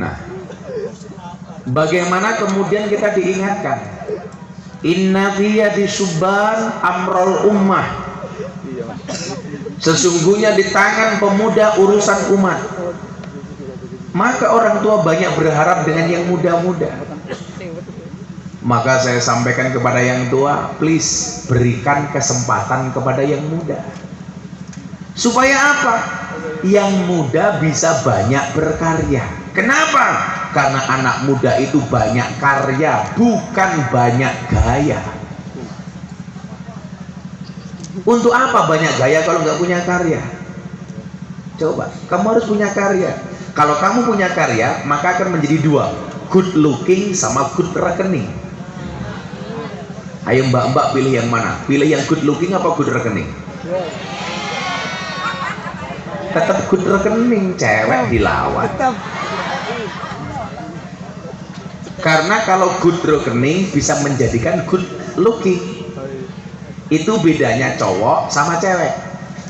Nah, bagaimana kemudian kita diingatkan, inna biyadi subban amrul ummah, sesungguhnya di tangan pemuda urusan umat. Maka orang tua banyak berharap dengan yang muda-muda. Maka saya sampaikan kepada yang tua, please berikan kesempatan kepada yang muda. Supaya apa? Yang muda bisa banyak berkarya. Kenapa? Karena anak muda itu banyak karya, bukan banyak gaya. Untuk apa banyak gaya kalau nggak punya karya? Coba, kamu harus punya karya. Kalau kamu punya karya, maka akan menjadi dua, good looking sama good rekening. Ayo mbak-mbak pilih yang mana? Pilih yang good looking apa good rekening? Tetap good rekening, cewek dilawan. Karena kalau good rekening bisa menjadikan good looking. Itu bedanya cowok sama cewek.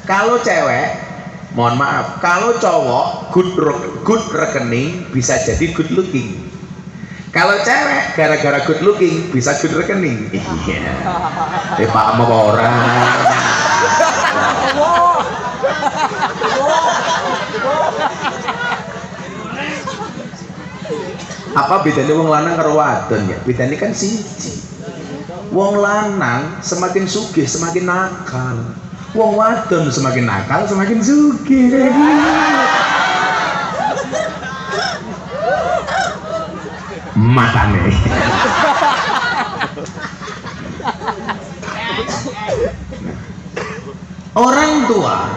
Kalau cewek, mohon maaf, kalau cowok good rekening bisa jadi good looking. Kalau cewek gara-gara good looking bisa good rekening. Iya. Pak sama orang. Apa bedanya wong lanang karo wadon ya? Bedanya kan siji. Wong lanang semakin sugih semakin nakal. Wong wadon semakin nakal semakin sugih. Matane. Orang tua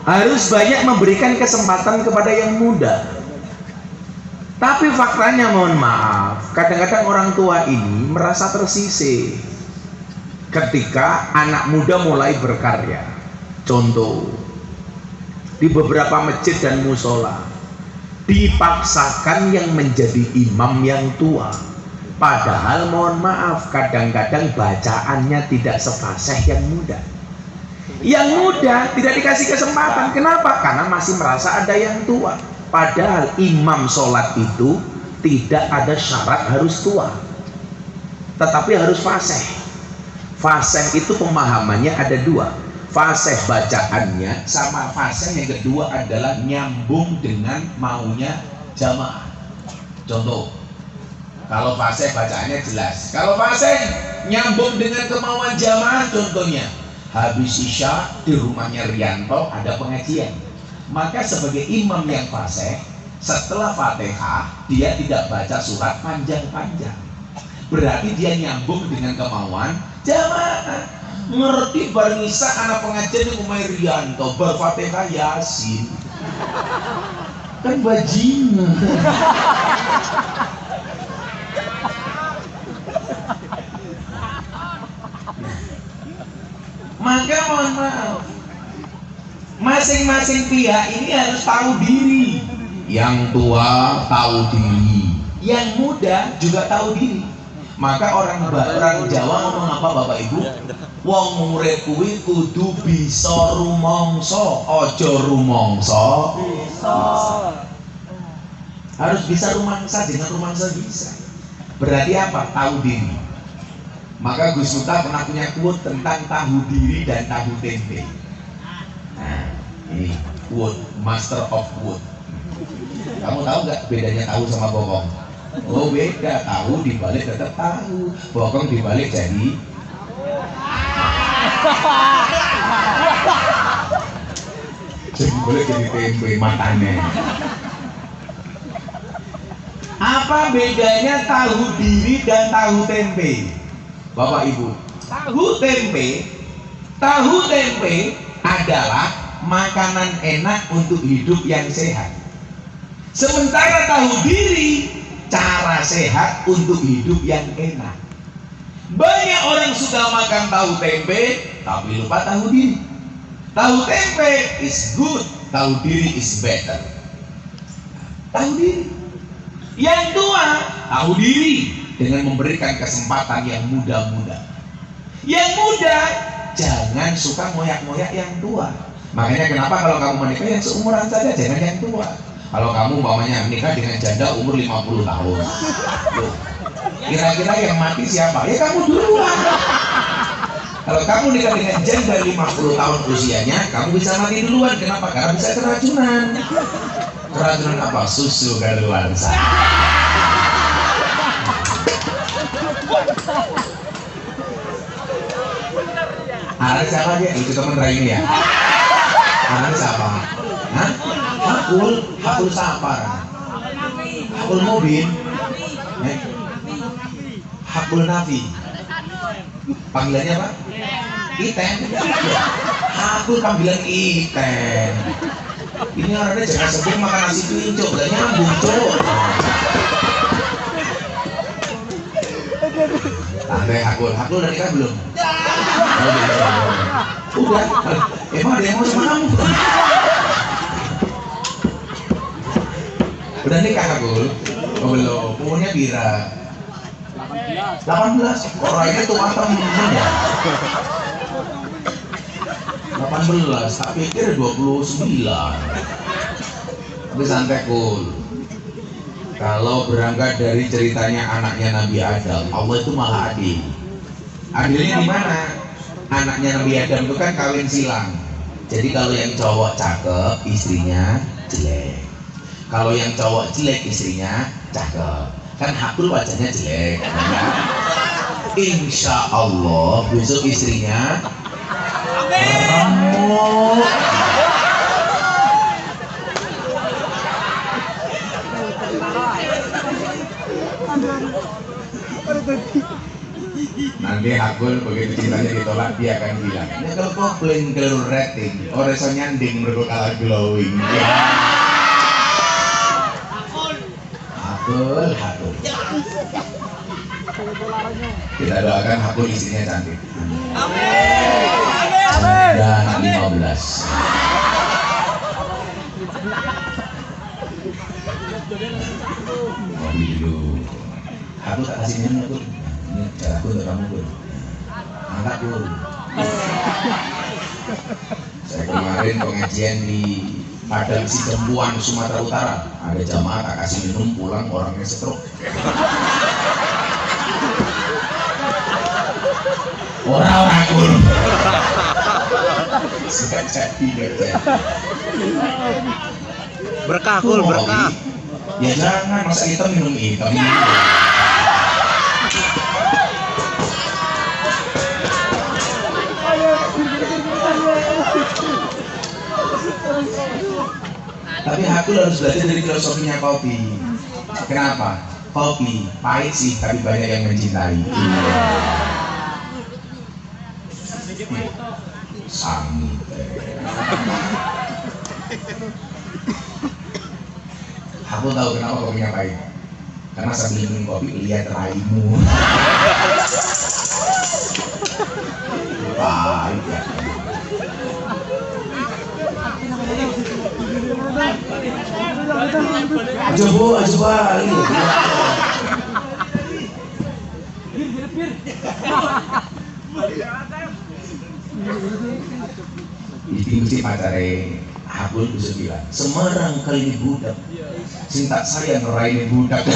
harus banyak memberikan kesempatan kepada yang muda. Tapi faktanya, mohon maaf, kadang-kadang orang tua ini merasa tersisih ketika anak muda mulai berkarya. Contoh, di beberapa masjid dan musola dipaksakan yang menjadi imam yang tua. Padahal mohon maaf, kadang-kadang bacaannya tidak sefasih yang muda. Yang muda tidak dikasih kesempatan. Kenapa? Karena masih merasa ada yang tua. Padahal imam sholat itu tidak ada syarat harus tua, tetapi harus fasih. Fasih itu pemahamannya ada dua, fasih bacaannya sama fasih yang kedua adalah nyambung dengan maunya jamaah. Contoh, kalau fasih bacaannya jelas, kalau fasih nyambung dengan kemauan jamaah, contohnya habis isya di rumahnya Rianto ada pengajian, maka sebagai imam yang fasih setelah Fatihah dia tidak baca surat panjang-panjang, berarti dia nyambung dengan kemauan jamaah. Ngerti bareng isya anak pengajian yang umay Rianto ber-Fatihah Yasin kan bajingan. Maka mohon maaf, masing-masing pihak ini harus tahu diri. Yang tua tahu diri, yang muda juga tahu diri. Maka orang Jawa ngomong apa Bapak Ibu? Wong murid kuwi kudu bisa rumangsa, aja rumangsa bisa. Harus bisa rumangsa, dengan rumangsa bisa. Berarti apa? Tahu diri. Maka Gus Miftah pernah punya quote tentang tahu diri dan tahu tempe. Nah, ini quote, master of quote. Kamu tahu nggak bedanya tahu sama bokong? Oh beda, tahu dibalik tetap tahu, bokong dibalik jadi. Jadi boleh jadi tempe matanya. Apa bedanya tahu diri dan tahu tempe? Bapak Ibu, tahu tempe adalah makanan enak untuk hidup yang sehat. Sementara tahu diri cara sehat untuk hidup yang enak. Banyak orang suka makan tahu tempe tapi lupa tahu diri. Tahu tempe is good, tahu diri is better. Tahu diri. Yang tua tahu diri dengan memberikan kesempatan yang muda-muda. Yang muda jangan suka ngoyak-ngoyak yang tua. Makanya kenapa kalau kamu menikah yang seumuran saja, jangan yang tua. Kalau kamu umpamanya nikah dengan janda umur 50 tahun, loh, kira-kira yang mati siapa? Ya kamu duluan. Kalau kamu nikah dengan janda 50 tahun usianya, kamu bisa mati duluan. Kenapa? Karena bisa keracunan. Keracunan apa? Susu kadaluarsa. Anak siapa aja? Itu teman Raini ya? Anak siapa? Hah? Hakul sapar. Hakul mobil. Hakul nafi. Panggilannya apa? Iten. Hakul panggilan Iten. Ini orangnya jangan sebut makan nasi pincuk, gak nyambung cowok. Santai Hakul udah nikah belum? Udah. Emang ada yang mau sama kamu? Udah nikah Hakul? Oh belum. Umurnya Bira 18. Orangnya tua temen ya. 18, tak pikir 29. Tapi santai Kul. Kalau berangkat dari ceritanya anaknya Nabi Adam, Allah itu maha adil. Adilnya di mana? Anaknya Nabi Adam itu kan kawin silang. Jadi kalau yang cowok cakep, istrinya jelek. Kalau yang cowok jelek, istrinya cakep. Kan Hakul wajahnya jelek. Insya Allah besok istrinya remuk. Nanti Hakul begitu cintanya ditolak, dia akan bilang, ini kalau komplain kelur rating orang so nyanding mereka kalah glowing. Hakul kita doakan Hakul istrinya cantik. Dan 15. Ngopi dulu. Aku tak kasih minum Kul. Ini caraku untuk kamu Kul. Angkat Kul. Saya kemarin pengajian di Padang Sidempuan, Sumatera Utara. Ada jamaah tak kasih minum, pulang orangnya stroke. Orang-orang Kul. Sudah jadi berkah Kul, berkah. Ya jangan, masa hitam minum hitam. Tapi Hakul harus belajar dari filosofinya kopi. Kenapa? Kopi pahit sih, tapi banyak yang mencintai. Santai. Aku tahu kenapa kopinya pahit. Karena sambil minum kopi lihat raimu. Pahit ya. Coba ini. Di pacare Hakul bisa bilang, Semarang kali ini budak. Cinta saya ngeraini budak.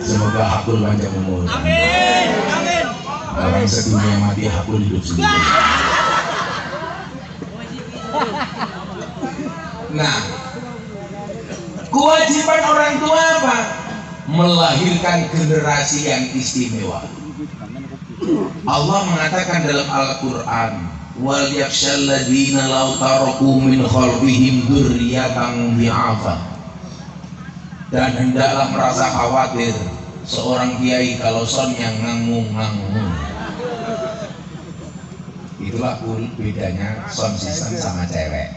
Semoga Hakul panjang umur. Amin. Amin. Orang sedunia mati, Hakul hidup sendiri. Nah, kewajiban orang tua apa? Melahirkan generasi yang istimewa. Allah mengatakan dalam Al-Quran, wal yakhshal ladzina law taraku min khalfihim dzurriyyatan dhi'afan. Dan hendaklah merasa khawatir seorang kiai kalau son yang ngangung-ngangung. Itulah bedanya sound system sama cewek.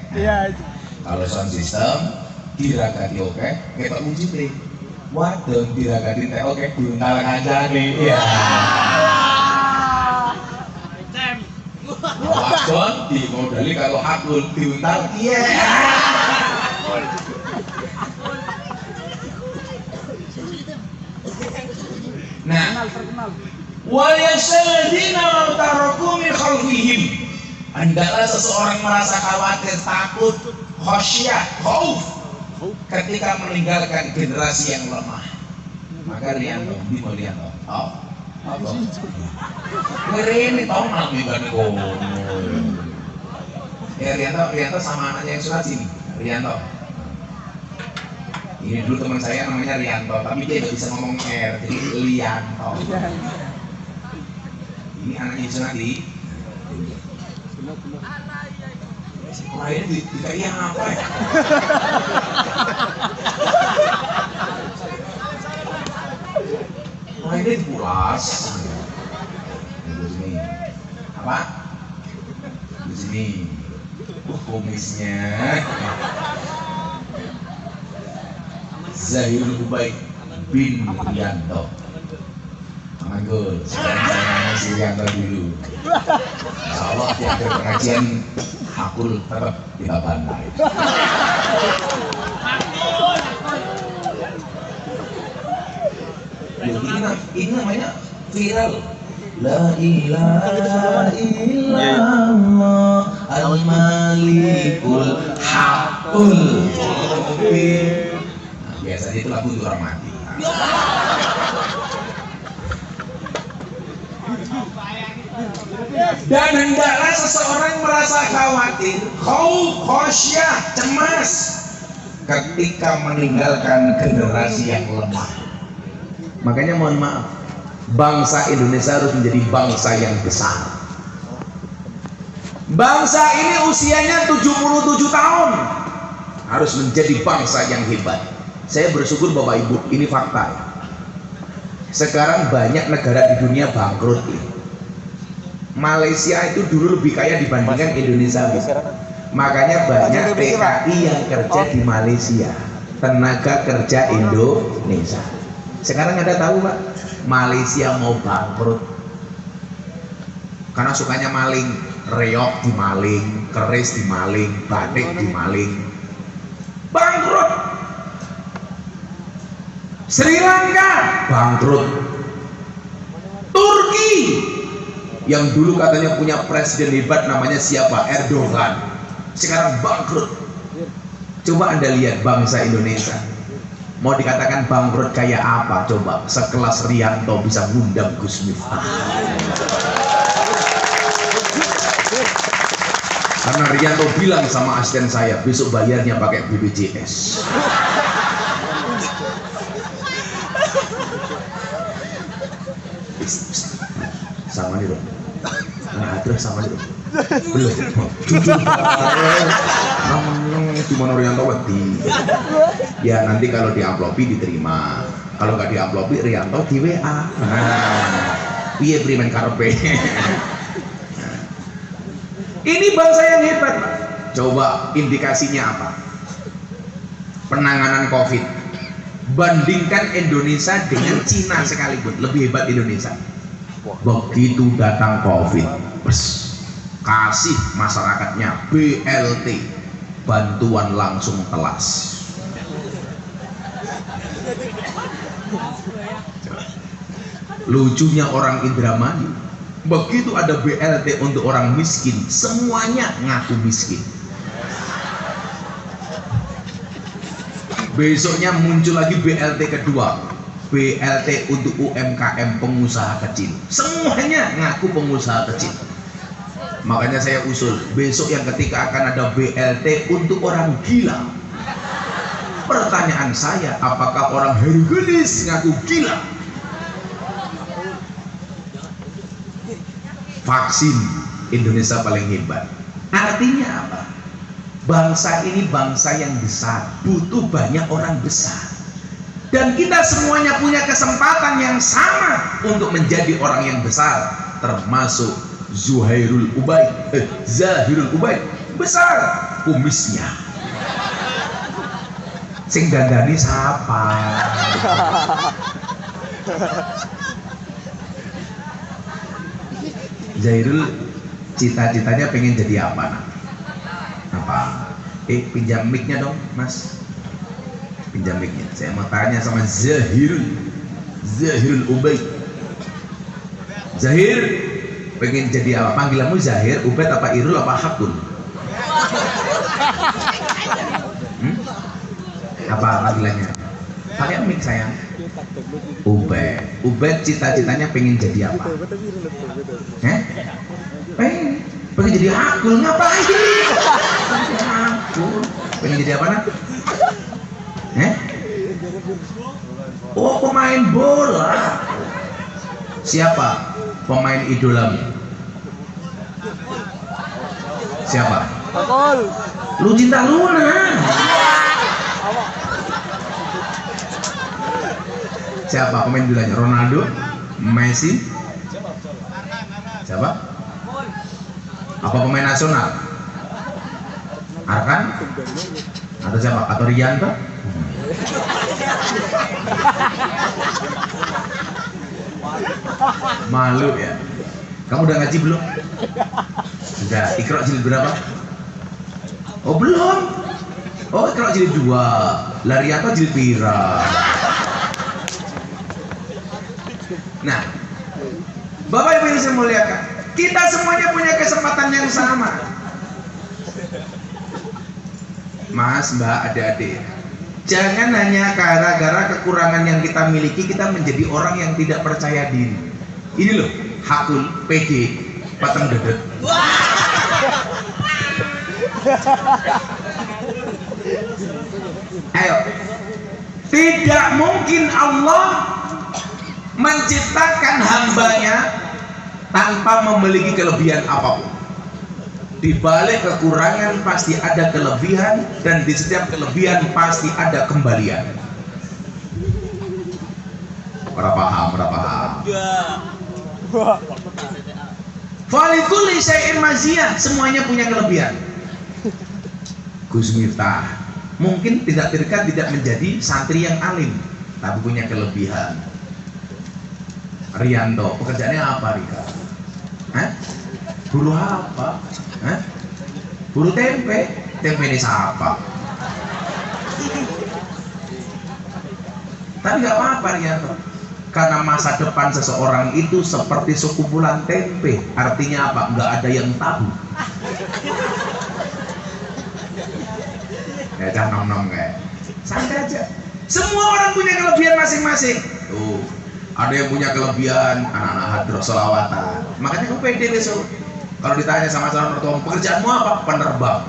Kalau sound system diragati oke, kita wujudnya. Waduh, diragati teh oke, diuntal aja nih. Ya. Waduh, dimodali kalau Hakul diuntal, iya. Nah, Wal yaksalladzina taraku min khalfihim. Hendaklah seseorang merasa khawatir, takut, khasyah, khauf ketika meninggalkan generasi yang lemah. Maka Rianto, di Rianto. Oh, apa? Ini tahu nami kan kono. Rianto sama anaknya yang surat sini. Rianto. Ini dulu teman saya namanya Rianto, tapi dia nggak bisa ngomong R, jadi Lianto. Ini anaknya surat di. Lain dikaya apa ya? Lainnya dipulas. Di sini. Apa? Di sini. Kumisnya. Zahirul Ubaid bin Rianto. Manggul, sekarang saya masih Rianto dulu. Insya Allah tiap pengajian aku tetap kita pandai. Ini namanya viral. La ilaha illallah al-malikul haqqul mubin. Nah, biasanya itu lagu untuk orang mati. Dan hendaklah seseorang merasa khawatir, khauf, khasyah, cemas ketika meninggalkan generasi yang lemah. Makanya mohon maaf, bangsa Indonesia harus menjadi bangsa yang besar. Bangsa ini usianya 77 tahun, harus menjadi bangsa yang hebat. Saya bersyukur Bapak Ibu, ini fakta. Sekarang banyak negara di dunia bangkrut. Malaysia itu dulu lebih kaya dibandingkan Indonesia. Makanya banyak TKI yang kerja di Malaysia, tenaga kerja Indonesia. Sekarang Anda tahu Pak, Malaysia mau bangkrut karena sukanya maling, reok dimaling, keris dimaling, batik dimaling, bangkrut. Sri Lanka bangkrut. Turki yang dulu katanya punya presiden hebat namanya siapa? Erdogan, sekarang bangkrut. Coba Anda lihat bangsa Indonesia, mau dikatakan bangkrut kayak apa? Coba sekelas Rianto bisa ngundang Gus Miftah. Karena Rianto bilang sama asisten saya, besok bayarnya pakai BPJS. Sama nih dong. Nah, terus sama nih dong. Belum. Jujur. Cuma Rianto wedi. Ya nanti kalau diamplopi diterima. Kalau nggak diamplopi Rianto di WA. Nah, piye primen karepe. Ini bangsa yang hebat. Coba indikasinya apa? Penanganan COVID. Bandingkan Indonesia dengan Cina sekalipun, lebih hebat Indonesia. Begitu datang COVID, kasih masyarakatnya BLT, bantuan langsung telas. Lucunya orang Indramayu, begitu ada BLT untuk orang miskin, semuanya ngaku miskin. Besoknya muncul lagi BLT kedua, BLT untuk UMKM, pengusaha kecil, semuanya ngaku pengusaha kecil. Makanya saya usul besok yang ketika akan ada BLT untuk orang gila. Pertanyaan saya, apakah orang Hercules ngaku gila? Vaksin Indonesia paling hebat. Artinya apa? Bangsa ini bangsa yang besar, butuh banyak orang besar. Dan kita semuanya punya kesempatan yang sama untuk menjadi orang yang besar, termasuk Zahirul Ubaid, besar kumisnya. Sing dandani siapa? Zahirul cita-citanya pengen jadi apa nak? Apa? Pinjam mic-nya dong Mas, pinjam mic-nya. Saya mau tanya sama Zahirul Ubaid. Zahir, pengen jadi apa? Panggilanmu Zahir, Ubed apa Irul apa Hakun? Apa panggilannya? Pakai mic sayang. Ubed cita-citanya pengen jadi apa? Pengen jadi Hakul, ngapain? Hakul, pengen jadi apa nak? Oh, pemain bola. Siapa pemain idolamu? Siapa? Lucinta Luna. Siapa pemain idolanya? Ronaldo, Messi. Siapa? Apa pemain nasional? Arkan? Atau siapa? Atau Rianto? Malu ya. Kamu udah ngaji belum? Sudah. Iqra jilid berapa? Oh belum. Oh Iqra jilid 2. Larianto jilid pira. Nah, Bapak Ibu yang saya muliakan, kita semuanya punya kesempatan yang sama. Mas, Mbak, adik-adik, jangan hanya gara-gara kekurangan yang kita miliki kita menjadi orang yang tidak percaya diri. Ini loh, Hakul, PD, pateng dedet. Ayo, tidak mungkin Allah menciptakan hambanya tanpa memiliki kelebihan apapun. Di balik kekurangan pasti ada kelebihan, dan di setiap kelebihan pasti ada kembalian. Paham? Falikulli syai'in maziyah, semuanya punya kelebihan. Gus Miftah mungkin tidak menjadi santri yang alim, tapi punya kelebihan. Rianto, pekerjaannya apa Rika? Buruh apa? Buruh tempe. Tempe ini siapa? Tapi nggak apa-apa Rianto, karena masa depan seseorang itu seperti sekumpulan tempe. Artinya apa? Nggak ada yang tahu. Ya jangan nom-nom kayak santai aja. Semua orang punya kelebihan masing-masing. Tuh, ada yang punya kelebihan anak-anak hadroh sholawatan. Makanya kamu pede besok. Kalau ditanya sama calon mertua, pekerjaanmu apa? Penerbang.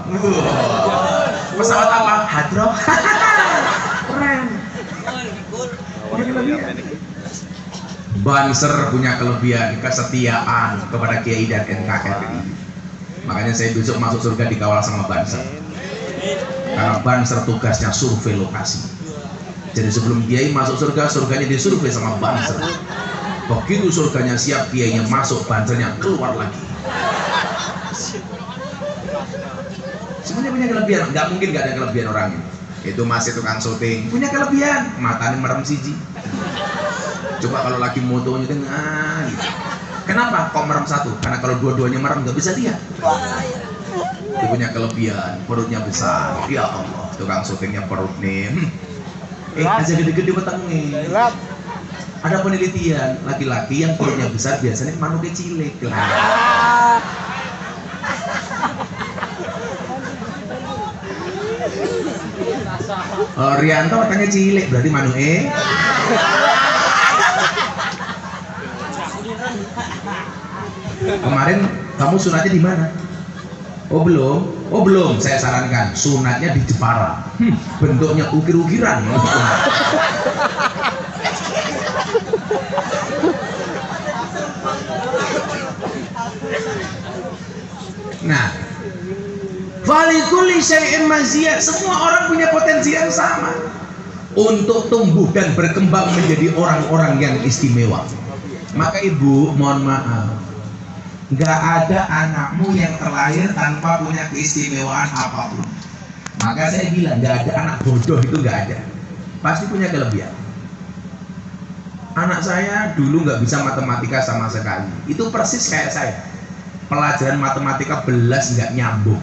Pesawat apa? Hadroh. Keren. Punya kelebihan. Banser punya kelebihan kesetiaan kepada Kiai dan NKRI. Makanya saya besok masuk surga dikawal sama Banser. Karena Banser tugasnya survei lokasi. Jadi sebelum Kiai masuk surga, surganya disurvei sama Banser. Begitu surganya siap, Kiainya masuk, Bansernya keluar lagi. Semuanya punya kelebihan, nggak mungkin nggak ada kelebihan orang ini. Itu masih tukang syuting, punya kelebihan, matanya merem siji. Coba kalau lagi motonya tengah gitu. Kenapa kok merem satu? Karena kalau dua-duanya merem nggak bisa lihat. Itu punya kelebihan, perutnya besar. Ya Allah, tukang syutingnya perut nih. Aja gede-gede wetenge. Ada penelitian, laki-laki yang perutnya besar biasanya manuknya cilik lah. Rianto katanya cilik, berarti manuke. Kemarin kamu sunatnya di mana? Oh belum. Saya sarankan sunatnya di Jepara. Bentuknya ukir-ukiran. Nah, falikulli syai'in maziyah, semua orang punya potensi yang sama untuk tumbuh dan berkembang menjadi orang-orang yang istimewa. Maka ibu, mohon maaf, nggak ada anakmu yang terlahir tanpa punya keistimewaan apapun. Maka saya bilang nggak ada anak bodoh, itu nggak ada, pasti punya kelebihan. Anak saya dulu nggak bisa matematika sama sekali, itu persis kayak saya. Pelajaran matematika belas nggak nyambung.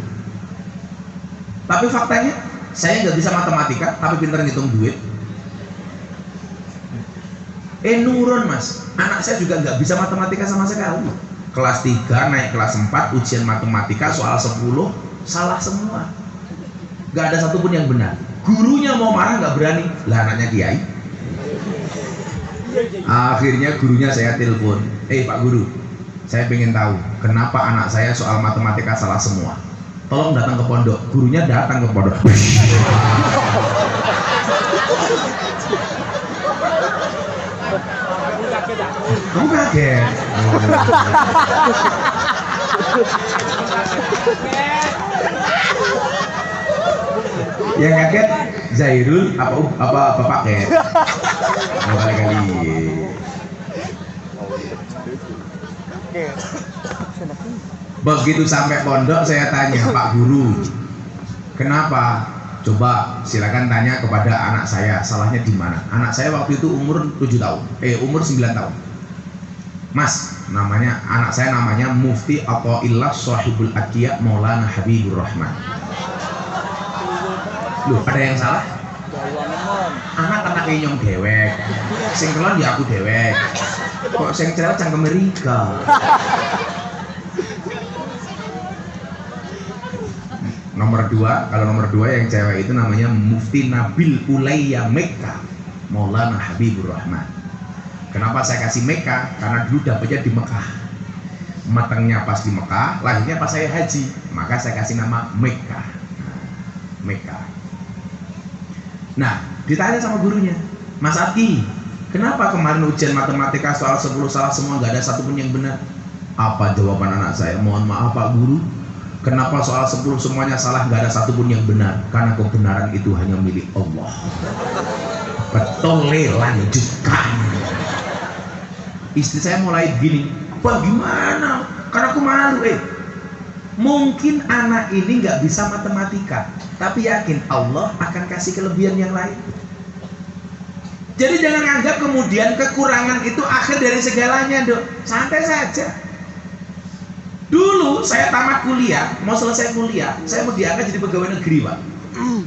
Tapi faktanya saya nggak bisa matematika, tapi pintar ngitung duit. Nurun mas, anak saya juga nggak bisa matematika sama sekali. Kelas 3 naik kelas 4 ujian matematika soal 10 salah semua. Nggak ada satupun yang benar. Gurunya mau marah nggak berani. Lah anaknya kiai. Akhirnya gurunya saya telepon, Pak Guru, saya pengen tahu kenapa anak saya soal matematika salah semua. Tolong datang ke pondok. Gurunya datang ke pondok. Kamu kaget? Yang kaget Zairul apa paket? Kali-kali. Begitu sampai pondok saya tanya, Pak Guru, kenapa? Coba silakan tanya kepada anak saya, salahnya di mana? Anak saya waktu itu umur 7 tahun, umur 9 tahun. Mas, anak saya namanya Mufti Athaillah Shahibul Atqiya Maulana Habibur Rahman. Loh, ada yang salah? Anak nyong dewek, sing kelon ya aku dewek. Kok sing cerewet cangkem Amerika. Nomor 2, kalau nomor 2 yang cewek itu namanya Mufti Nabil Ulayya Mekah Maulana Habibur Rahman. Kenapa saya kasih Mekah? Karena dulu dapatnya di Mekah, matangnya pas di Mekah, lahirnya pas saya haji, maka saya kasih nama Mekah. Mekah. Nah, ditanya sama gurunya, Mas Ati, kenapa kemarin ujian matematika soal 10 salah semua, nggak ada satupun yang benar? Apa jawaban anak saya? Mohon maaf Pak Guru, kenapa soal 10 semuanya salah, nggak ada satupun yang benar? Karena kebenaran itu hanya milik Allah. Betul, lanjutkan. Istri saya mulai begini, bagaimana? Karena aku malu. Mungkin anak ini nggak bisa matematika, tapi yakin Allah akan kasih kelebihan yang lain. Jadi jangan anggap kemudian kekurangan itu akhir dari segalanya, Dok. Santai saja. Dulu saya tamat kuliah, mau selesai kuliah, saya mau diangkat jadi pegawai negeri, Pak.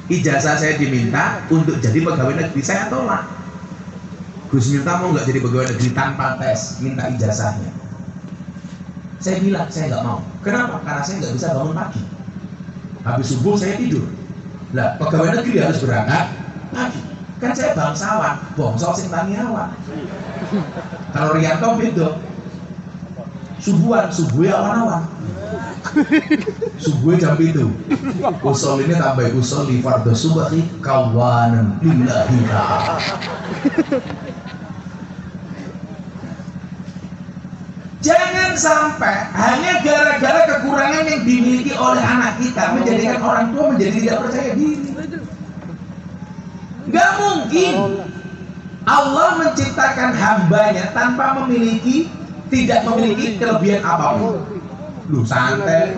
Ijazah saya diminta untuk jadi pegawai negeri, saya tolak. Gus minta mau nggak jadi pegawai negeri tanpa tes, minta ijazahnya. Saya bilang saya nggak mau. Kenapa? Karena saya nggak bisa bangun pagi. Habis subuh saya tidur. Lah pegawai negeri harus berangkat pagi. Kan saya bangsawan, bongsor sing taniawan. Kalau Rianto beda. Subuhan, subuhnya awan-awan. Subuhnya jam itu. Usul ini tambah usul li fardhu subhi kawanan lillahi ta'ala. Jangan sampai hanya gara-gara kekurangan yang dimiliki oleh anak kita menjadikan orang tua menjadi tidak percaya diri. Gak mungkin Allah menciptakan hambanya tanpa tidak memiliki kelebihan apapun. Lu santai,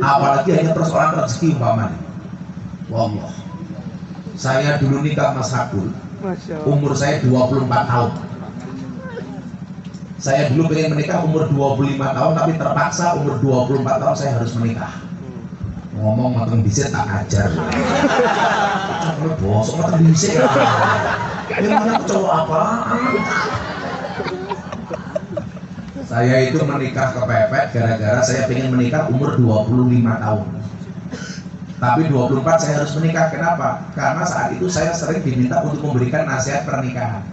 apalagi hanya persoalan rezeki umpamanya. Wallah, saya dulu nikah Mas Hakul, umur saya 24 tahun. Saya dulu pengen menikah umur 25 tahun, tapi terpaksa umur 24 tahun saya harus menikah. Ngomong mateng dhisik tak ajar. Cuma bosok mateng dhisik. Gimana cowok apaan? Saya itu menikah kepepet gara-gara saya pengen menikah umur 25 tahun. Tapi 24 saya harus menikah. Kenapa? Karena saat itu saya sering diminta untuk memberikan nasihat pernikahan.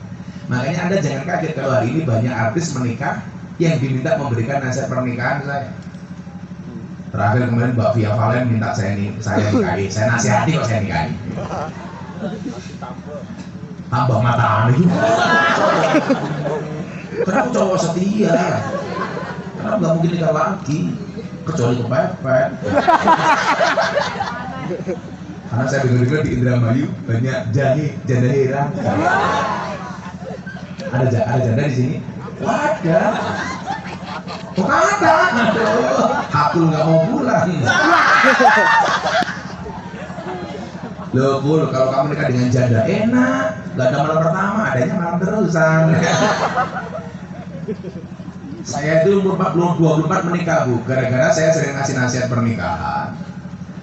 Makanya Anda jangan kaget kalau hari ini banyak artis menikah yang diminta memberikan nasihat pernikahan saya. Terakhir kemarin Mbak Via Valen minta saya nikahi, saya nasihati kok saya nikahi. Tambah mata aneh. Karena aku cowok setia. Karena nggak mungkin nikah lagi, kecuali kepepet. Karena saya dengar-dengar di Indramayu banyak janda heran. Ada janda di sini? Ada. Kok ada? Aku nggak mau pulang. Loh, Bul, kalau kamu nikah dengan janda enak, nggak ada malam pertama, adanya malam terusan. Saya itu umur 24 menikah, Bu, gara-gara saya sering ngasih nasihat pernikahan.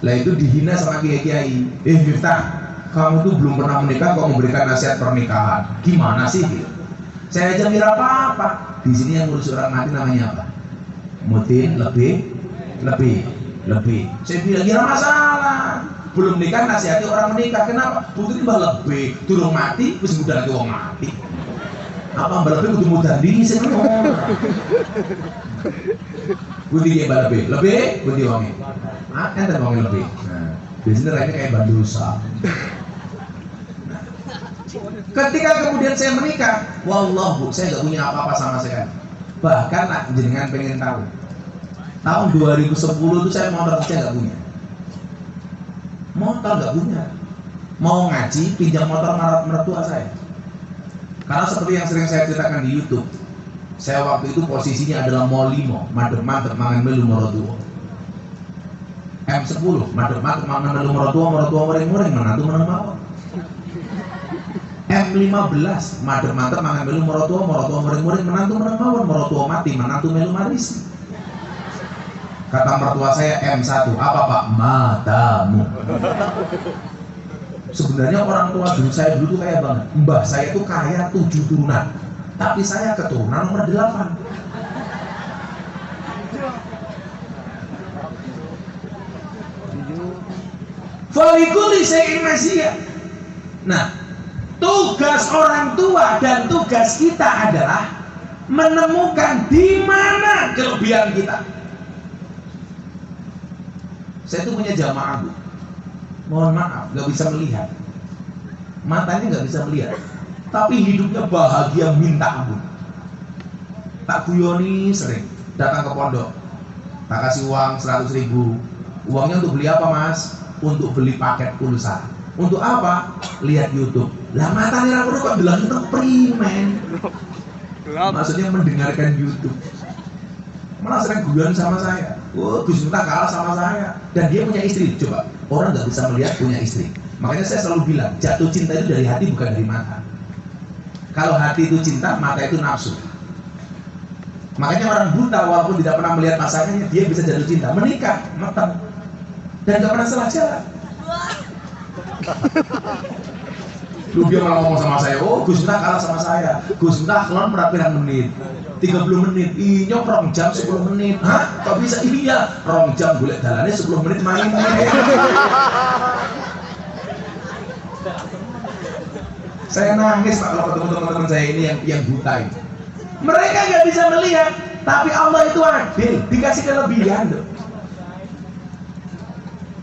Lah itu dihina sama kiai-kiai. Miftah, kamu tuh belum pernah menikah kok memberikan nasihat pernikahan. Gimana sih? Saya aja mikir apa-apa. Di sini yang ngurus orang mati namanya apa? Mutin, lebih. Saya bilang kira masalah. Belum nikah nasihati orang menikah. Kenapa? Putri mbah lebih. Durung mati, wis mudah lagi wong mati. Apa mbah lebih kudu mudah diri sih orang. Budi kayak mbah lebih, budi wonge. Enten wonge lebih. Nah, biasanya rakyatnya kayak bandosa. Ketika kemudian saya menikah, wallah bu, saya nggak punya apa-apa sama sekali. Bahkan jenengan pengen tahu, tahun 2010 itu saya motor saja nggak punya. Motor nggak punya. Mau ngaji pinjam motor mertua saya. Karena seperti yang sering saya ceritakan di YouTube, saya waktu itu posisinya adalah mall 5, madep-madep mangan melu mertua. M10, madep-madep mangan melu mertua muring-muring menantu menang. M15, madep-madep mangan melu mertua muring-muring menantu menang mawon, mertua mati menantu melu maris. Kata mertua saya M1, apa Pak? Matamu. Sebenarnya orang tua dulu saya dulu tuh kaya banget. Mbah saya tuh kaya 7 turunan, tapi saya keturunan nomor 8. Falikuli syai'in masya. Nah, tugas orang tua dan tugas kita adalah menemukan di mana kelebihan kita. Saya tuh punya jamaah bu, mohon maaf nggak bisa melihat, matanya nggak bisa melihat, tapi hidupnya bahagia minta ampun. Tak guyoni sering datang ke pondok, tak kasih uang 100.000. Uangnya untuk beli apa mas? Untuk beli paket pulsa. Untuk apa? Lihat YouTube. Lah matanya aku kok bilang itu primen. Maksudnya mendengarkan YouTube. Malah sering guyon sama saya. Oh, Gus Miftah kalah sama saya. Dan dia punya istri. Coba, orang nggak bisa melihat punya istri. Makanya saya selalu bilang, jatuh cinta itu dari hati bukan dari mata. Kalau hati itu cinta, mata itu nafsu. Makanya orang buta walaupun tidak pernah melihat pasangannya, dia bisa jatuh cinta, menikah, matang, dan nggak pernah salah jalan. Lu dia malah ngomong sama saya, oh Gus Miftah kalah sama saya. Gus Miftah kelon berapa menit? 30 menit, inyok rong jam 10 menit. Hah? Kok bisa? Iya, rong jam golek dalane 10 menit main. Saya nangis Pak kalau ketemu teman-teman saya ini yang buta ini. Mereka nggak bisa melihat, tapi Allah itu adil, dikasih kelebihan loh.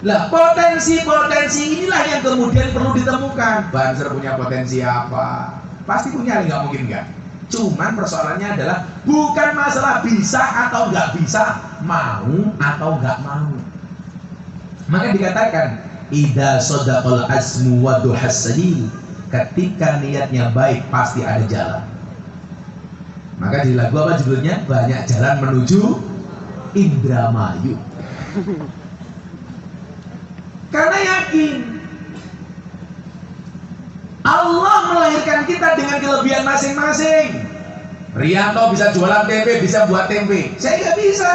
Lah potensi inilah yang kemudian perlu ditemukan. Banser punya potensi apa? Pasti punya, nggak mungkin nggak. Cuman persoalannya adalah bukan masalah bisa atau nggak bisa, mau atau nggak mau. Maka dikatakan idza sadaqal azmu wa duhasadil, ketika niatnya baik pasti ada jalan. Maka di lagu apa judulnya? Banyak jalan menuju Indramayu. Karena yakin Allah melahirkan kita dengan kelebihan masing-masing. Rianto bisa jualan tempe, bisa buat tempe. Saya nggak bisa.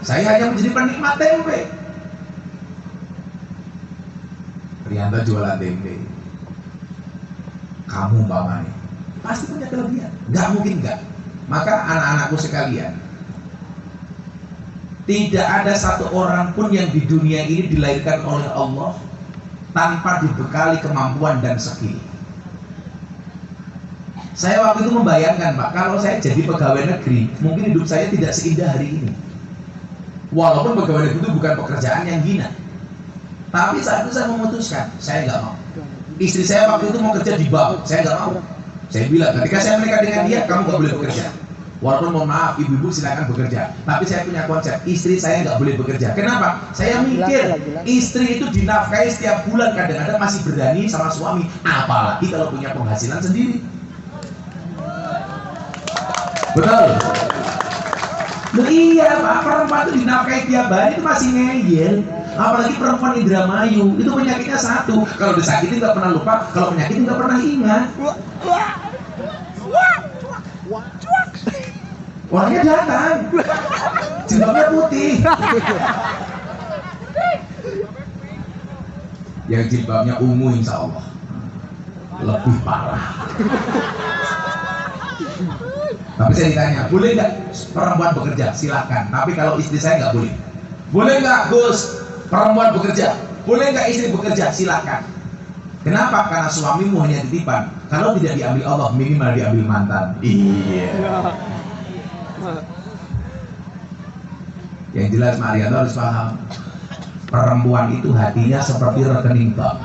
Saya hanya menjadi penikmat tempe. Rianto jualan tempe. Kamu umpamanya pasti punya kelebihan. Nggak mungkin nggak. Maka anak-anakku sekalian, tidak ada satu orang pun yang di dunia ini dilahirkan oleh Allah tanpa dibekali kemampuan dan skill. Saya waktu itu membayangkan Pak, kalau saya jadi pegawai negeri, mungkin hidup saya tidak seindah hari ini. Walaupun pegawai negeri itu bukan pekerjaan yang hina, tapi saat itu saya memutuskan, saya nggak mau. Istri saya waktu itu mau kerja di bank, saya nggak mau. Saya bilang, ketika saya menikah dengan dia, kamu nggak boleh bekerja. Walaupun mohon maaf, ibu-ibu silakan bekerja, tapi saya punya konsep, istri saya nggak boleh bekerja. Kenapa? Saya mikir, istri itu dinafkahi setiap bulan, kadang-kadang masih berani sama suami, apalagi kalau punya penghasilan sendiri. Betul. Loh iya Pak, perempuan itu dinafkahi tiap hari itu masih ngeyel. Apalagi perempuan Indramayu, itu penyakitnya satu, kalau disakiti nggak pernah lupa, kalau penyakit nggak pernah ingat. Orangnya datang, jilbabnya putih. Yang jilbabnya ungu insya Allah lebih parah. Tapi saya ditanya, boleh nggak perempuan bekerja? Silakan. Tapi kalau istri saya nggak boleh. Boleh nggak Gus perempuan bekerja? Boleh nggak istri bekerja? Silakan. Kenapa? Karena suamimu hanya titipan. Kalau tidak diambil Allah, minimal diambil mantan. Iya. Yang jelas Mariano harus paham, perempuan itu hatinya seperti rekening bank.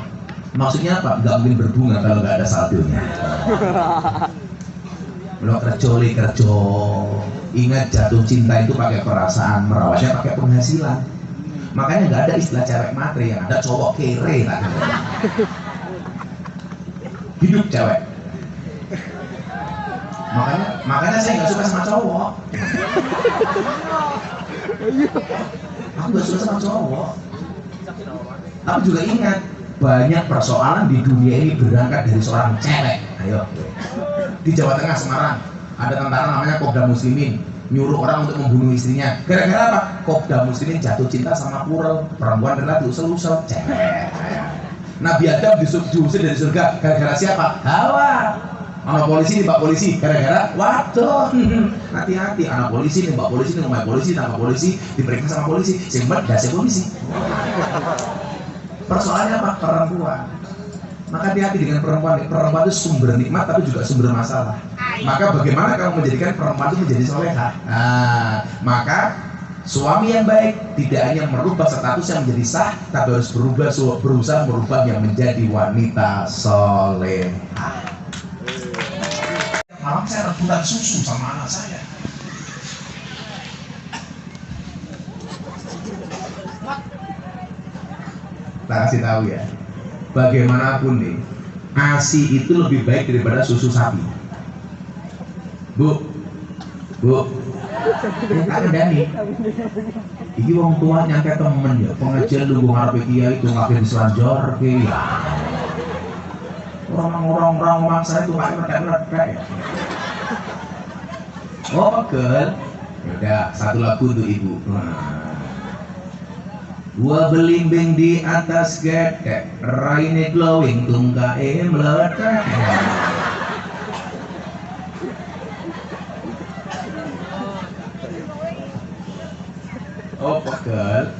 Maksudnya apa? Nggak mungkin berbunga kalau nggak ada saldonya. Lo kerja. Ingat, jatuh cinta itu pakai perasaan, merawatnya pakai penghasilan. Makanya nggak ada istilah cewek matre, yang ada cowok kere lah. Hidup cewek. Makanya saya nggak suka sama cowok. Aku nggak suka sama cowok. Tapi juga ingat, banyak persoalan di dunia ini berangkat dari seorang cewek. Ayo, di Jawa Tengah Semarang ada tentara namanya Kopda Muslimin, nyuruh orang untuk membunuh istrinya. Gara-gara apa? Kopda Muslimin jatuh cinta sama Purel, perempuan rela diusel-usel, cewek. Nabi Adam diusir dari surga gara-gara siapa? Hawa. Anak polisi nembak polisi gara-gara waduh. Hati-hati, anak polisi nembak polisi, nembak polisi, tanpa polisi, diperiksa sama polisi, simpen dasi polisi. Persoalannya apa? Perempuan. Maka hati-hati dengan perempuan. Perempuan itu sumber nikmat tapi juga sumber masalah. Maka bagaimana kamu menjadikan perempuan itu menjadi soleha? Nah, maka suami yang baik tidak hanya merubah status yang menjadi sah, tapi harus berusaha merubah yang menjadi wanita soleha. Malam saya rebutan susu sama anak saya. Tak kasih tahu ya, bagaimanapun nih, ASI itu lebih baik daripada susu sapi. Bu, tak kendani. Iki wong tua nyampe temen ya, pengajian lu ngarepe kiai itu ngapain diselanjor ke ya. Orang saya itu pakai mereka ya. Oh pegel. Yaudah, satu lagu untuk ibu. Gua belimbing di atas gedek, raine glowing tungkae meledak. Oh pegel.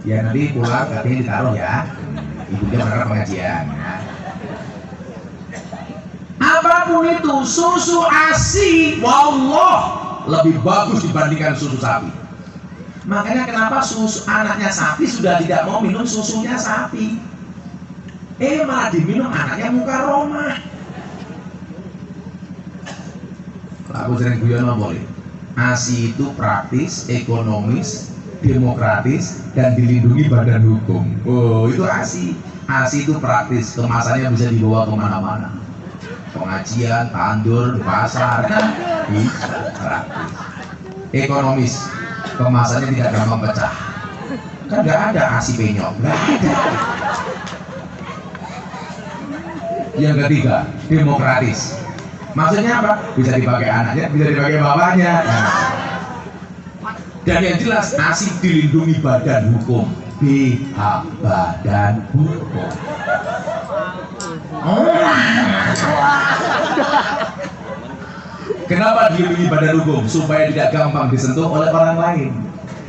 Ya nanti pulang katanya ditaruh ya. Ibunya berangkat pengajian ya. Apapun itu, susu ASI wallah lebih bagus dibandingkan susu sapi. Makanya kenapa susu anaknya sapi sudah tidak mau minum susunya sapi, malah diminum anaknya muka Roma. Aku sering guyon boleh. ASI itu praktis, ekonomis, demokratis, dan dilindungi badan hukum. Oh itu ASI. ASI itu praktis, kemasannya bisa dibawa kemana-mana. Pengajian, tandur, pasar, kan bisa praktis. Ekonomis, kemasannya tidak gampang pecah. Kan nggak ada ASI penyok, nggak ada. Yang ketiga, demokratis. Maksudnya apa? Bisa dipakai anaknya, bisa dipakai bapaknya. Dan yang jelas ASI dilindungi badan hukum. BH badan hukum. Kenapa dilindungi badan hukum? Supaya tidak gampang disentuh oleh orang lain.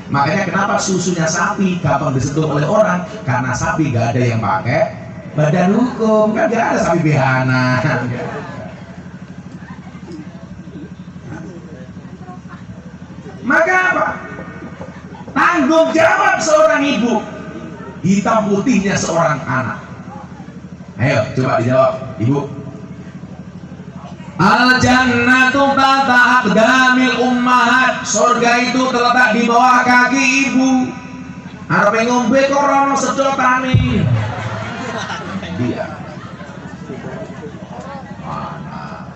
Makanya kenapa susunya sapi gampang disentuh oleh orang? Karena sapi gak ada yang pakai badan hukum, kan gak ada sapi behana. Maka apa? Tanggung jawab seorang ibu, hitam putihnya seorang anak. Ayo coba dijawab, ibu. Al jannatu tahta aqdamil ummahat. Surga itu terletak di bawah kaki ibu. Arep ngombe kok rono sedotane. Dia. Mana?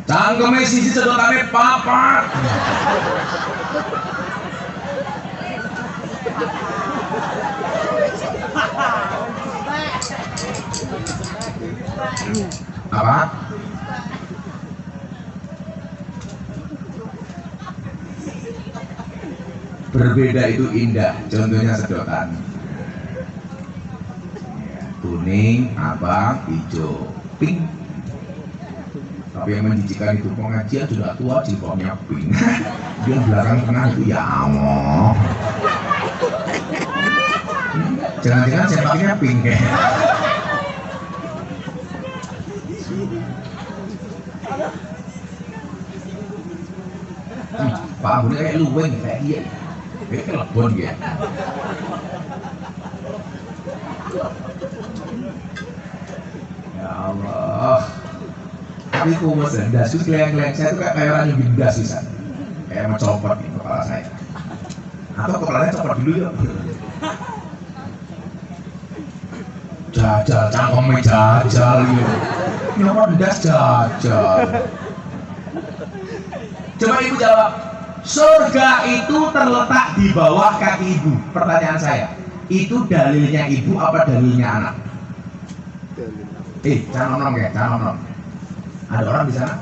Cangkeme sisi sedotane papat. Apa? Berbeda itu indah, contohnya sedotan. Kuning, abang, hijau, pink. Tapi yang menjijikan itu pengajian sudah tua, jilbabnya pink. Dia belakang tengah itu ya Allah. Jangan-jangan sempaknya pink ya. Pak Abu ini kayak luweng kayak dia. Kayak telepon dia. Ya Allah. Tapi aku mas das itu keleng-keleng saya tuh kayak orang yang bindas bisa. Kayak mau copot di kepala saya. Atau kepalanya copot dulu ya. Jajal, cangkongnya jajal gitu. Kenapa das jajal? Coba ibu jawab. Surga itu terletak di bawah kaki ibu. Pertanyaan saya, itu dalilnya ibu apa dalilnya anak? Jangan ngomong ya, jangan ngomong. Ada orang di sana?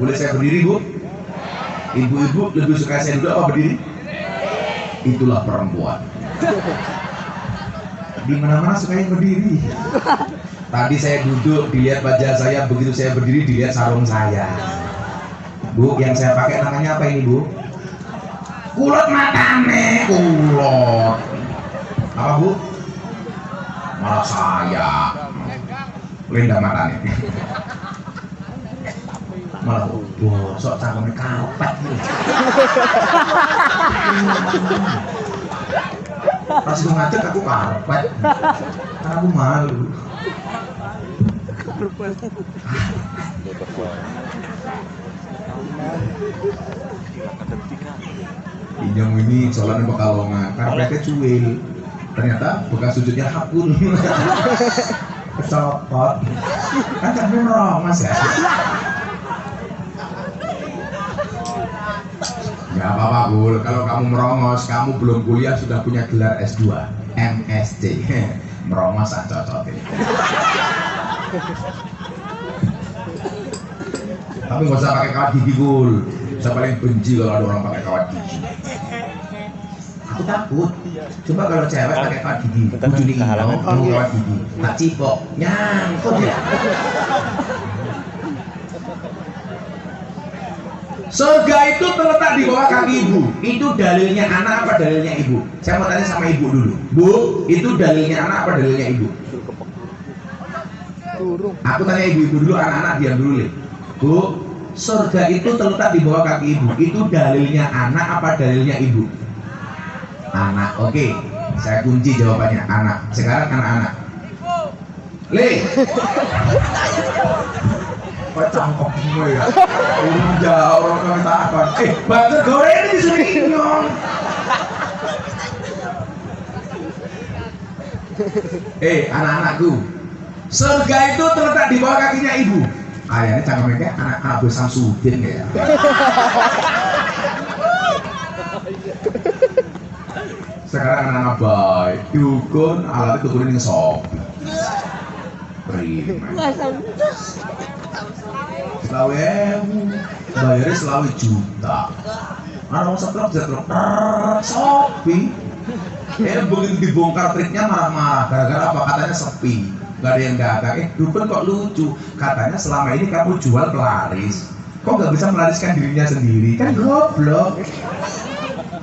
Boleh saya berdiri bu? Ibu-ibu lebih suka saya duduk apa berdiri? Itulah perempuan. Di mana-mana suka yang berdiri. Tadi saya duduk, dilihat wajah saya, begitu saya berdiri dilihat sarung saya. Bu, yang saya pakai namanya apa ini bu? Kulot matane, kulot. Apa bu? Malah saya. Linda matane. Malah bosok cangkeme karpet gitu. Pas gue ngajak aku karpet. Karena aku malu. Pinjam ini soalnya Pekalongan, karpetnya cuil. Ternyata bekas sujudnya hakun. Kecopot. Kan sampai merongos ya. Gak apa-apa Gul, kalau kamu merongos, kamu belum kuliah sudah punya gelar S2 MSc. Merongos cocok. Tapi nggak usah pakai kawat gigi Gul. Saya paling benci kalau ada orang pakai kawat gigi. Aku takut. Coba kalau cewek pakai kawat gigi, bujuni mau kawat gigi, tak cipok, nyangkut ya. Surga itu terletak di bawah kaki ibu. Itu dalilnya anak apa dalilnya ibu? Saya mau tanya sama ibu dulu. Bu, itu dalilnya anak apa dalilnya ibu? Aku tanya ibu-ibu dulu, anak-anak diam dulu nih. Bu, surga itu terletak di bawah kaki ibu. Itu dalilnya anak apa dalilnya ibu? Anak. Oke, saya kunci jawabannya anak. Sekarang anak-anak. Le. Kok cangkok semua ya? Jauh orang kami takon. Banget goreng ini disuruh inyong. Anak-anakku, surga itu terletak di bawah kakinya ibu. Kayaknya cangkemnya kayak anak Abu Samsudin ya. Sekarang anak-anak baik, dukun alat itu kuning sop. Prima. Bayarnya selawe juta. Anak mau setruk setruk Shopee. Begitu dibongkar triknya marah-marah. Gara-gara apa? Katanya sepi, gak ada yang dagang. Dukun kok lucu. Katanya selama ini kamu jual pelaris. Kok gak bisa melariskan dirinya sendiri? Kan goblok.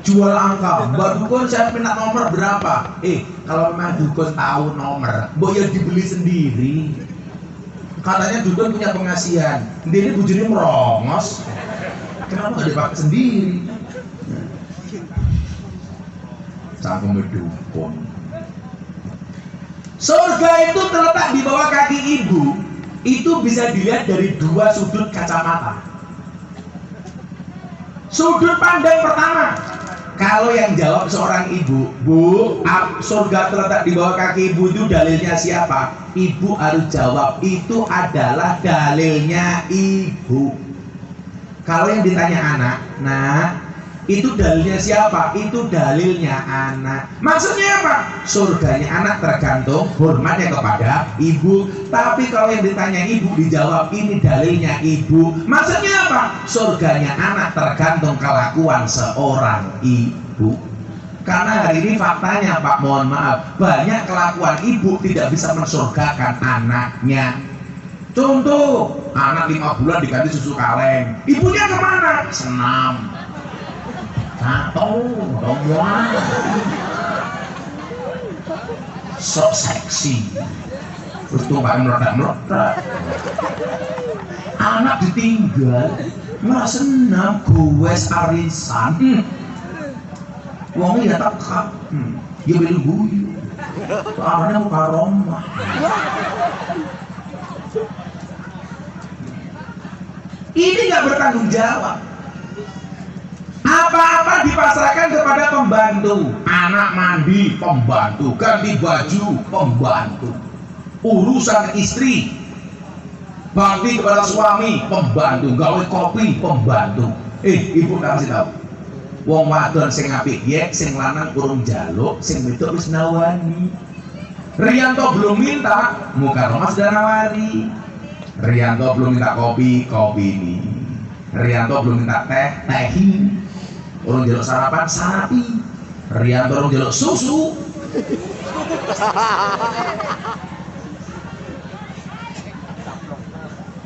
Jual angka, Mbak Dukun saya minta nomor berapa? Kalau memang Dukun tahu nomor, Mbak ya dibeli sendiri. Katanya Dukun punya pengasihan, dia ini bujurnya merongos. Kenapa nggak dipakai sendiri? Canggung Dukun. Surga itu terletak di bawah kaki ibu. Itu bisa dilihat dari dua sudut kacamata. Sudut pandang pertama. Kalau yang jawab seorang ibu, Bu, surga terletak di bawah kaki ibu itu dalilnya siapa? Ibu harus jawab, itu adalah dalilnya ibu. Kalau yang ditanya anak, nah itu dalilnya siapa? Itu dalilnya anak. Maksudnya apa? Surganya anak tergantung hormatnya kepada ibu. Tapi kalau yang ditanya ibu dijawab, ini dalilnya ibu. Maksudnya apa? Surganya anak tergantung kelakuan seorang ibu. Karena hari ini faktanya Pak, mohon maaf, banyak kelakuan ibu tidak bisa mensurgakan anaknya. Contoh, anak 5 bulan diganti susu kaleng, ibunya kemana? Senam. Tahu, dongeng. Sok seksi. Pertumbuhan meledak-meledak. Anak ditinggal, malah senam, gowes arisan. Wongnya ya tekap, ya belu guyu. Soalnya muka Roma. Ini nggak bertanggung jawab. Apa-apa dipasrahkan kepada pembantu. Anak mandi, pembantu. Ganti baju, pembantu. Urusan istri, bakti kepada suami, pembantu. Gawe kopi, pembantu. Ibu kasih tahu. Wong wadon sing apik yek, sing lanang urung jaluk, sing wedok wis nawani. Rianto belum minta, Mukarromah sudah nawari. Rianto belum minta kopi, kopi ini. Rianto belum minta teh, teh ini. Urung jaluk sarapan, sarapi. Rianto urung jaluk susu.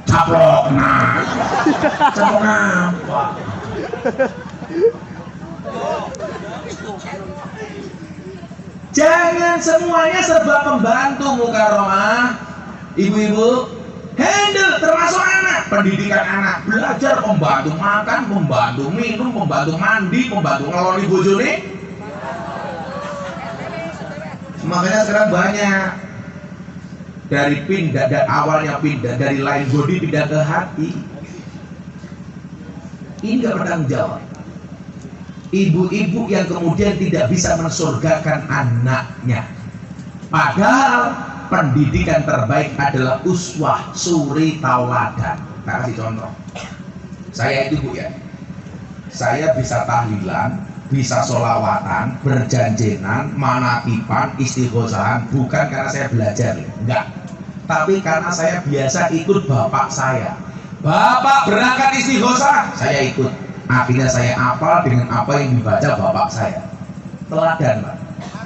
Caplok nah. Caplok apa? Jangan semuanya serba pembantu Mukarromah. Ibu-ibu, handle termasuk anak, pendidikan anak, belajar pembantu makan, pembantu minum, pembantu mandi, pembantu ngeloni bojone. Makanya sekarang banyak dari pindah, dan awalnya pindah dari lain body pindah ke hati. Ini gak bertanggung jawab. Ibu-ibu yang kemudian tidak bisa mensurgakan anaknya, padahal pendidikan terbaik adalah uswah, suri tauladan. Tak kasih contoh. Saya itu Bu ya, saya bisa tahlilan, bisa sholawatan, berjanjenan, manakipan, istighosahan, bukan karena saya belajar, enggak, tapi karena saya biasa ikut bapak saya. Bapak berangkat istighosah, saya ikut. Akhirnya saya hafal dengan apa yang dibaca bapak saya. Teladan, Pak.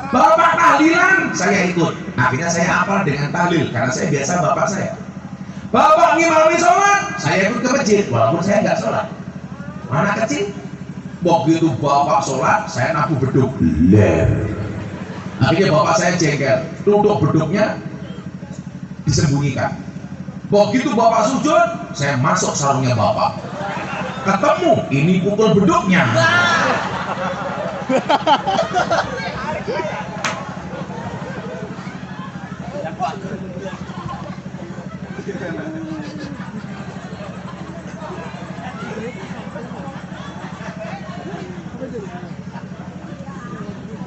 Bapak tahlilan, saya ikut. Akhirnya saya hafal dengan tahlil karena saya biasa bapak saya. Bapak ngimami sholat, saya ikut ke masjid walaupun saya nggak sholat. Mana kecil? Begitu bapak sholat, saya nabu beduk. Akhirnya bapak saya jengkel, duduk beduknya disembunyikan. Begitu bapak sujud, saya masuk sarungnya bapak. Ketemu, ini pukul beduknya.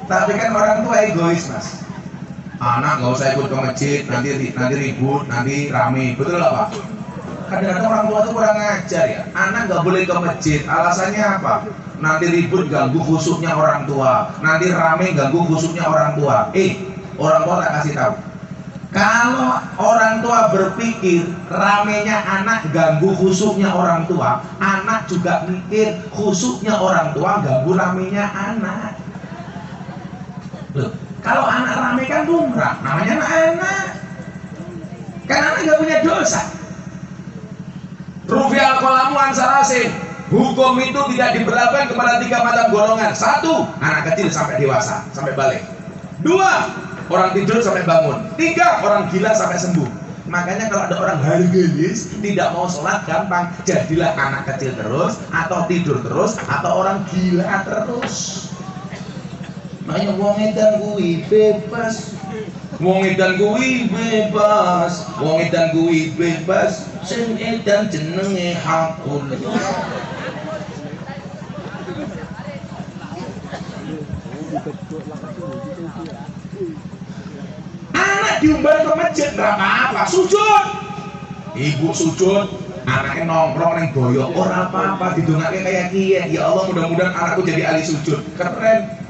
Tapi kan orang tua egois, Mas. Anak nggak usah ikut ke masjid, nanti ribut, nanti rame, betul nggak Pak? Kadang-kadang orang tua itu kurang ngajar ya. Anak nggak boleh ke masjid, alasannya apa? Nanti ribut ganggu khusyuknya orang tua, nanti rame ganggu khusyuknya orang tua. Orang tua tak kasih tahu. Kalau orang tua berpikir ramenya anak ganggu khusyuknya orang tua, anak juga mikir khusyuknya orang tua ganggu ramenya anak. Loh, kalau anak rame kan lumrah, namanya anak. Kan anak nggak punya dosa. Rufi al-qalamu ansarasin. Hukum itu tidak diberlakukan kepada 3 macam golongan. 1, anak kecil sampai dewasa, sampai balik. 2, orang tidur sampai bangun. 3, orang gila sampai sembuh. Makanya kalau ada orang hargelis tidak mau sholat, gampang, jadilah anak kecil terus, atau tidur terus, atau orang gila terus. Makanya wong edan kuwi bebas. Wong edan kuwi bebas. Wong edan kuwi bebas. Sing edan jenenge hakul. Anak diumbar ke masjid berapa apa? Sujud. Ibu sujud, anaknya nongkrong neng boyok. Ora apa-apa, didongake kayak kiye. Ya Allah, mudah-mudahan anakku jadi ahli sujud. Keren.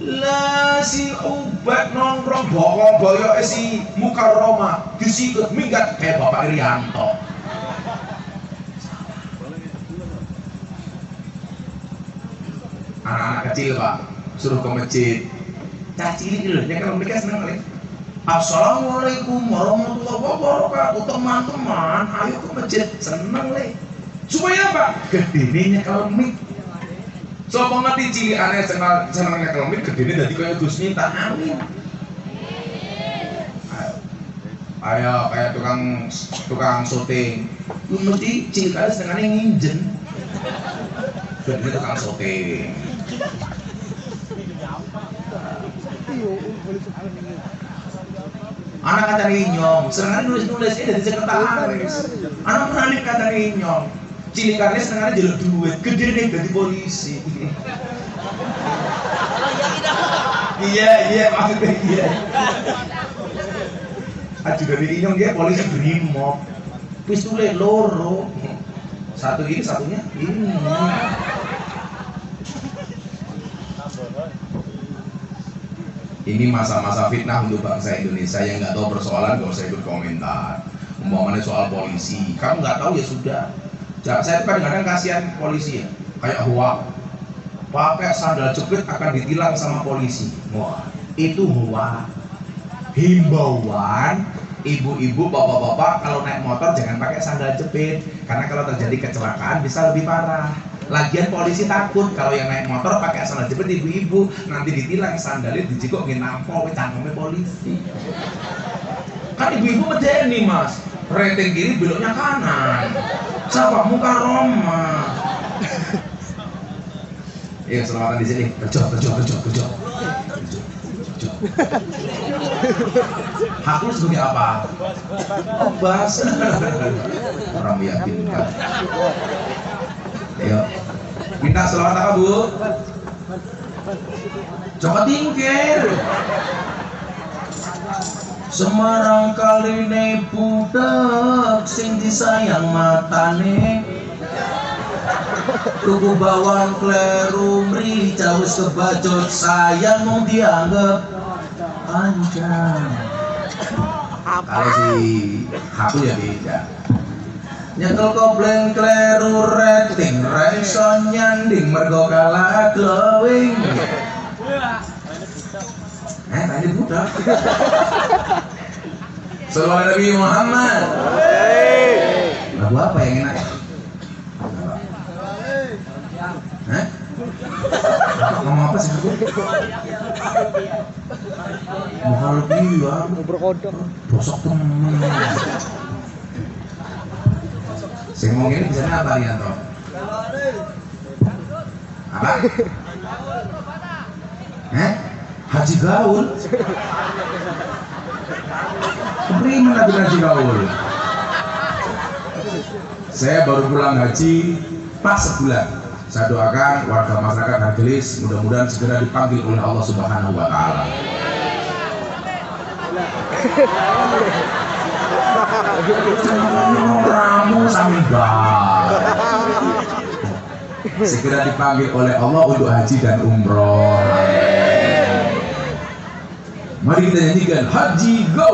Lah si obat nongkrong boyok si Mukarromah disikut minggat kayak Bapak Irianto. Anak-anak kecil Pak, suruh ke masjid. Cah cilik dulu, ya kalau mereka senang kali. Assalamualaikum warahmatullahi wabarakatuh. Teman-teman, ayo ke masjid. Seneng le. Supaya apa? Gedene kelemik. Sopo ngerti cilikane senengnya kelemik, gedene dadi kaya Gus Minta. Amin. Ayo kayak tukang syuting. Lu mesti cilikane senengane nginjen. Gedene tukang syuting. Anak kata nyong, senengane nulis-nulisnya dari sekretaris. Anak menarik kata nyong, cilikannya senengane jalur duit, gede deh jadi polisi. Iya maksudnya iya. Aduh dari nyong dia polisi brimob, pistolnya loro, satu ini satunya ini. Ini masa-masa fitnah untuk bangsa Indonesia yang nggak tahu persoalan nggak usah ikut komentar. Umpamanya soal polisi, kamu nggak tahu ya sudah. Saya kadang-kadang kasihan polisi ya, kayak Hoa, pakai sandal jepit akan ditilang sama polisi. Wah, itu Hoa. Himbauan ibu-ibu, bapak-bapak kalau naik motor jangan pakai sandal jepit, karena kalau terjadi kecelakaan bisa lebih parah. Lagian polisi takut kalau yang naik motor pakai sandal jepit ibu-ibu nanti ditilang sandalnya dijikok nampol ke cangkemnya polisi. Kan ibu-ibu medeni mas, rating kiri beloknya kanan. Siapa muka Roma? Iya selamatan di sini. Kerja. Hak lu sebagai apa? Oh bahasa. Orang meyakinkan. Ayo, minta selamat apa bu? Coba tingkir. Semarang kali ne budak sing disayang matane. Tuku bawang kleru mri jawis kebajot sayang mong dianggap panjang. Kalau si aku ya beda. Nyekel kobleng kleru rating reson nyanding mergo kalah glowing. Tadi budak. Sallallahu Nabi Muhammad. Lagu apa yang enak? Ngomong apa sih aku? Bukan lebih ya. Berkodok. Bosok temen. Saya ngomong ini bisa apa Rianto? Apa? Haji gaul? Bagaimana lagi haji gaul? Saya baru pulang haji pas sebulan. Saya doakan warga masyarakat Hargelis mudah-mudahan segera dipanggil oleh Allah Subhanahu wa Ta'ala. Ramu sambil segera dipanggil oleh Allah untuk haji dan umroh. Mari kita nyanyikan Haji Go.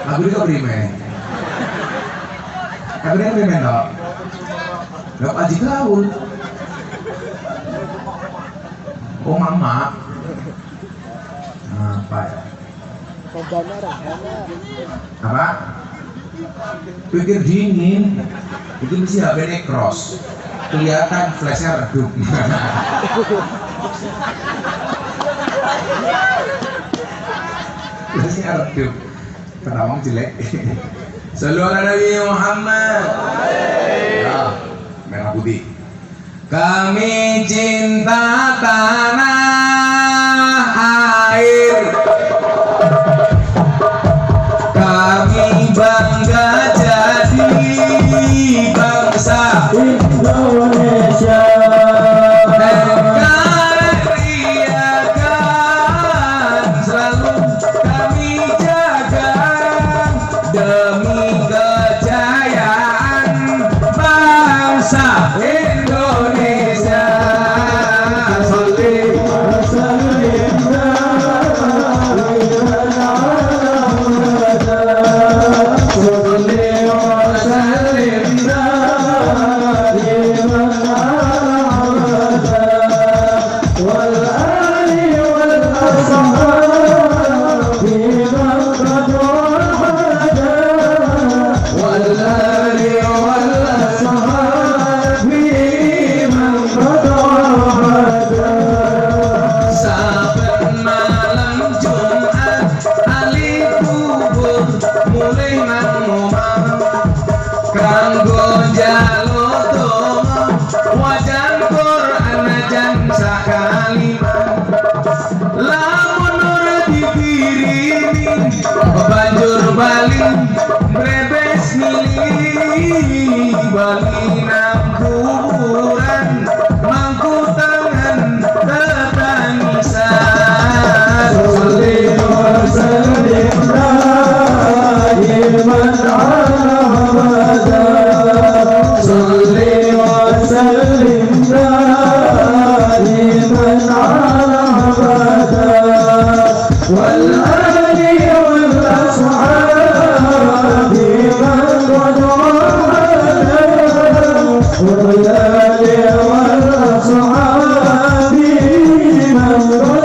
Lagu ini kau berimen. Lagu ini kau berimen tau. Gak Haji Gaul. Oh mama. Apa ya? Apa? Pikir dingin. Itu mesti HP-nya cross. Kelihatan flashnya redup. Flashnya redup. Penawang jelek. Sallallahu Nabi Muhammad. Ya, merah putih. Kami cinta tanah air. Kami bangga jadi bangsa Indonesia. Karyakan selalu kami jaga demi kejayaan bangsa Indonesia. والآل والأصحاب lamun ora dikirimi banjur bali brebes milih bali nang kuburan mangku tangan ketangisan salli wa sallim daiman ala abada salli wa sallim daiman ala abada wal ali wal ashabi man qad wal ali wal ashabi man qad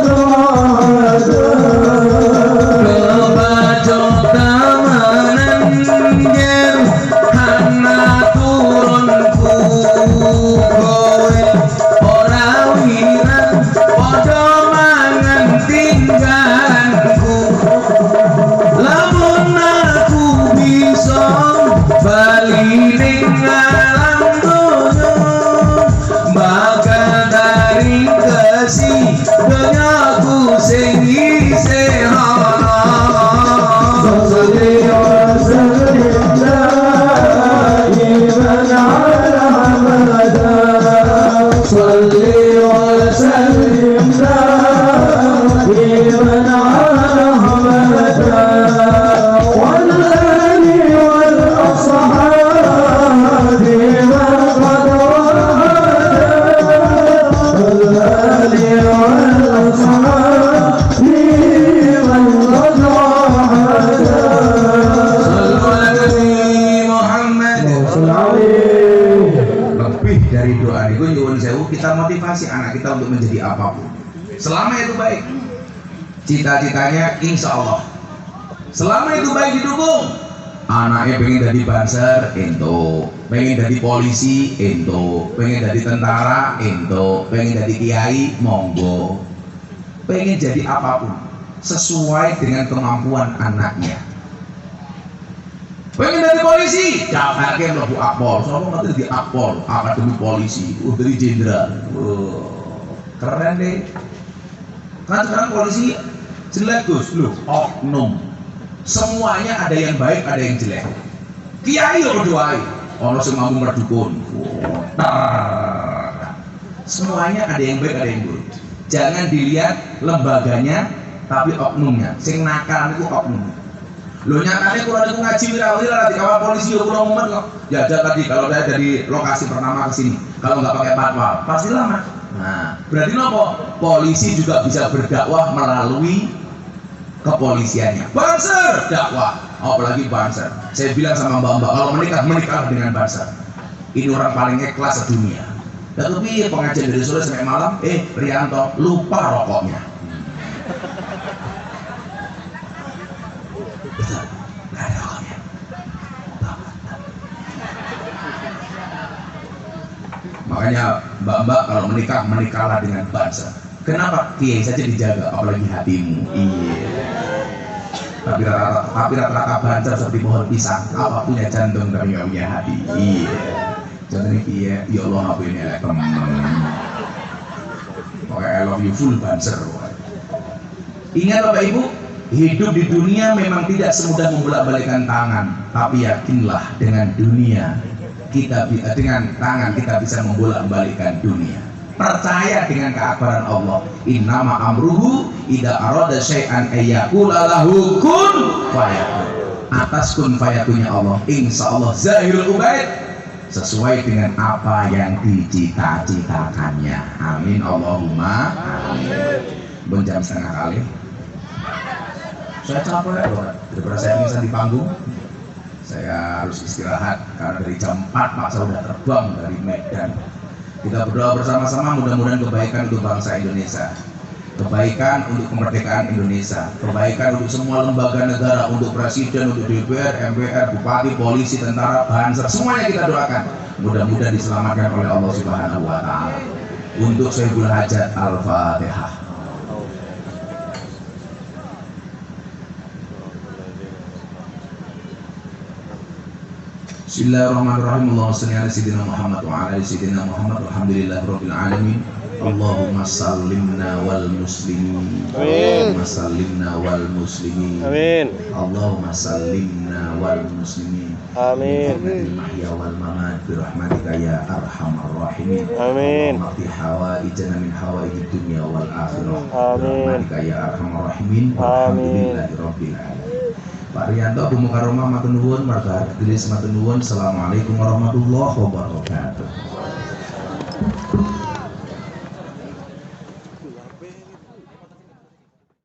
kita motivasi anak kita untuk menjadi apapun selama itu baik cita-citanya insya Allah selama itu baik didukung anaknya pengen jadi banser ento pengen jadi polisi ento pengen jadi tentara ento pengen jadi kiai monggo pengen jadi apapun sesuai dengan kemampuan anaknya pengen jadi polisi, daftarnya mlebu Akpol. Soalnya nanti di Akpol, akademi polisi, dari jenderal. Keren deh. Kan sekarang polisi jelek Gus, loh, oknum. Semuanya ada yang baik, ada yang jelek. Kiai yo berdoai, ono sing mampu merdukun. Semuanya ada yang baik, ada yang buruk. Jangan dilihat lembaganya, tapi oknumnya. Sing nakal itu oknum. Lo nyatanya kalau ada ngaji wirawira di kawal polisi yo kurang mumet kok. Ya aja tadi kalau saya dari lokasi pertama ke sini, kalau nggak pakai patwal pasti lama. Nah, berarti nopo? Polisi juga bisa berdakwah melalui kepolisiannya. Banser dakwah, apalagi banser. Saya bilang sama mbak-mbak kalau menikah dengan banser. Ini orang paling ikhlas sedunia. Tapi pengajian dari sore sampai malam, Rianto lupa rokoknya. Betul, nggak ada rokoknya. Makanya mbak-mbak kalau menikahlah dengan banser. Kenapa? Kiai saja dijaga, apalagi hatimu. Iya. Tapi rata-rata banser seperti pohon pisang. Apa punya jantung tapi nggak punya hati. Iya. Contohnya kiai, ya Allah apa ini teman. Pokoknya I love you full banser. Ingat Bapak Ibu, hidup di dunia memang tidak semudah membolak-balikan tangan, tapi yakinlah dengan tangan kita bisa membolak-balikan dunia. Percaya dengan keakbaran Allah. Innama amruhu idza arada syai'an ayyaqula lahu kun fayakun. Atas kun fayakunnya Allah, insyaallah zahirul ubaid sesuai dengan apa yang dicita-citakannya. Amin Allahumma amin. Jam setengah kali. Saya capek daripada saya pingsan di panggung. Saya harus istirahat karena dari jam 4 Pak saya sudah terbang dari Medan. Kita berdoa bersama-sama mudah-mudahan kebaikan untuk bangsa Indonesia, kebaikan untuk kemerdekaan Indonesia, kebaikan untuk semua lembaga negara, untuk presiden, untuk DPR, MPR, bupati, polisi, tentara, banser, semuanya kita doakan mudah-mudahan diselamatkan oleh Allah Subhanahu wa taala. Untuk Syekhul Hajat Al-Fatihah. Bismillahirrahmanirrahim. Allahumma shalli ala sayyidina Muhammad wa ala ali sayyidina Muhammad. Alhamdulillahirabbil alamin. Allahumma sallimna wal muslimin. Amin. Allahumma sallimna wal muslimin. Amin. Allahumma sallimna wal muslimin. Amin. Min mahya wal mamat bi rahmatika ya arhamar rahimin. Amin. Allahumma qdi hawaijana min hawaijid dunya wal akhirah. Amin. Rahmatika ya arhamar rahimin. Amin. Alhamdulillahi rabbil alamin. Pak Rianto, Bu Mukarramah matur nuwun, Marga Idris matur nuwun. Assalamualaikum warahmatullahi wabarakatuh.